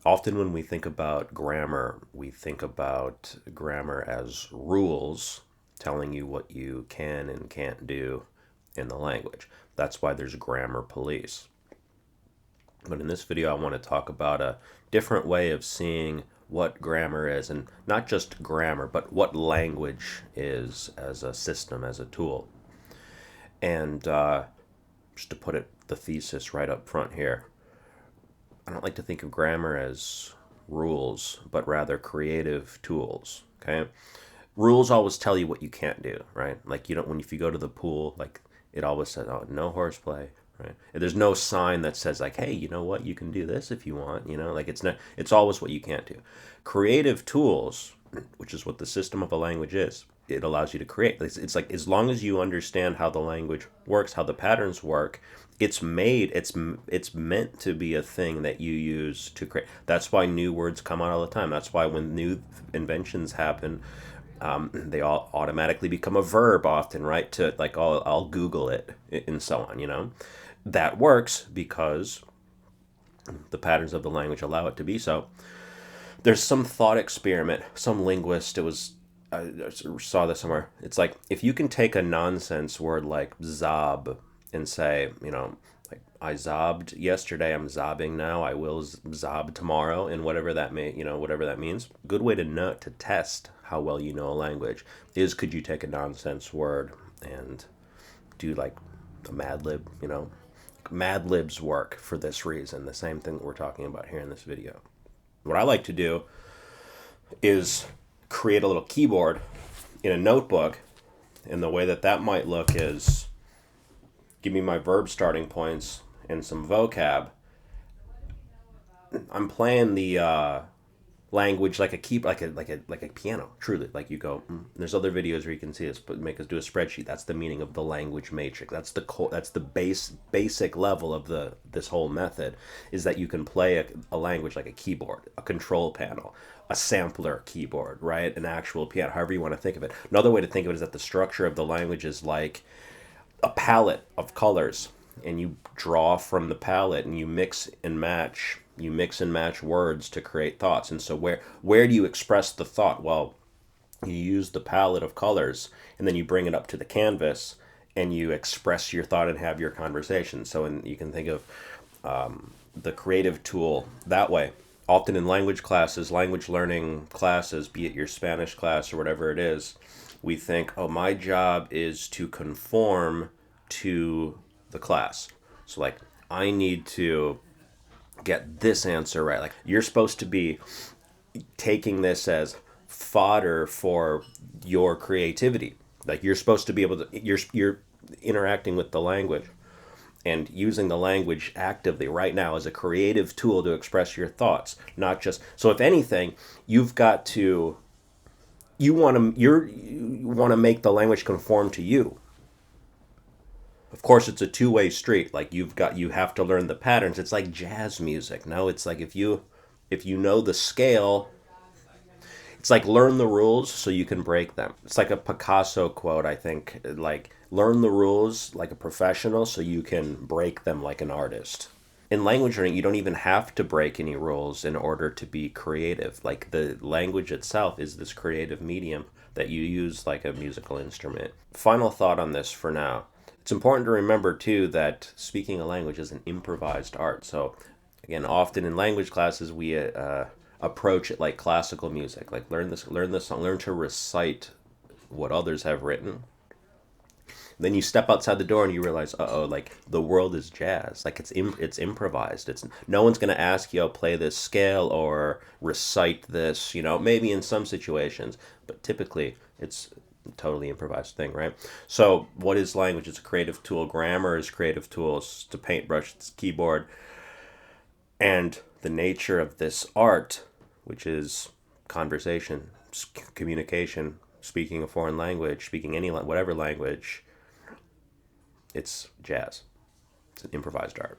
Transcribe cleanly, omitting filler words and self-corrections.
Often when we think about grammar, we think about grammar as rules telling you what you can and can't do in the language. That's why there's grammar police. But in this video, I want to talk about a different way of seeing what grammar is, and not just grammar, but what language is as a system, as a tool. And just to put the thesis right up front here, I don't like to think of grammar as rules, but rather creative tools. Okay, rules always tell you what you can't do, right? Like, you don't, when if you go to the pool, like, it always says, oh, no horseplay, right? And there's no sign that says, like, hey, you know what, you can do this if you want, like, it's not, it's always what you can't do. Creative tools, which is what the system of a language is, it allows you to create. It's like, as long as you understand how the language works, how the patterns work, it's meant to be a thing that you use to create. That's why new words come out all the time. That's why when new inventions happen, they all automatically become a verb often, right? To, like, I'll Google it and so on. That works because the patterns of the language allow it to be so. There's some thought experiment, some linguist, I saw this somewhere. It's like, if you can take a nonsense word like zob and say, like, I zobbed yesterday, I'm zobbing now, I will zob tomorrow, and whatever that whatever that means. Good way to know, to test how well you know a language is, could you take a nonsense word and do like a Mad Lib, Mad Libs work for this reason, the same thing that we're talking about here in this video. What I like to do is create a little keyboard in a notebook, and the way that might look is, give me my verb starting points and some vocab. I'm playing the language like a piano, truly. Like, you go, there's other videos where you can see this, but make us do a spreadsheet. That's the meaning of the language matrix. That's the basic level of this whole method, is that you can play a language like a keyboard, a control panel, a sampler keyboard, right? An actual piano, however you want to think of it. Another way to think of it is that the structure of the language is like a palette of colors, and you draw from the palette and you mix and match words to create thoughts. And so where do you express the thought? Well, you use the palette of colors, and then you bring it up to the canvas and you express your thought and have your conversation. So, you can think of the creative tool that way. Often in language classes, language learning classes, be it your Spanish class or whatever it is, we think, oh, my job is to conform to the class. So, like, I need to get this answer right. Like, you're supposed to be taking this as fodder for your creativity. Like, you're supposed to be able to, you're interacting with the language and using the language actively right now as a creative tool to express your thoughts, not just, so if anything, you want to make the language conform to you. Of course, it's a two-way street. Like, you have to learn the patterns. It's like jazz music. No, it's like, if you know the scale, it's like, learn the rules so you can break them. It's like a Picasso quote, I think, like, learn the rules like a professional so you can break them like an artist. In language learning, you don't even have to break any rules in order to be creative. Like, the language itself is this creative medium that you use like a musical instrument. Final thought on this for now. It's important to remember, too, that speaking a language is an improvised art. So, again, often in language classes, we approach it like classical music. Like, learn this song, learn to recite what others have written. Then you step outside the door and you realize, like, the world is jazz. Like, it's improvised. It's, no one's going to ask you, play this scale or recite this, maybe in some situations, but typically it's totally improvised thing, right? So what is language? It's a creative tool. Grammar is creative tools. It's a paintbrush, it's a keyboard. And the nature of this art, which is conversation, communication, speaking a foreign language, speaking whatever language, it's jazz. It's an improvised art.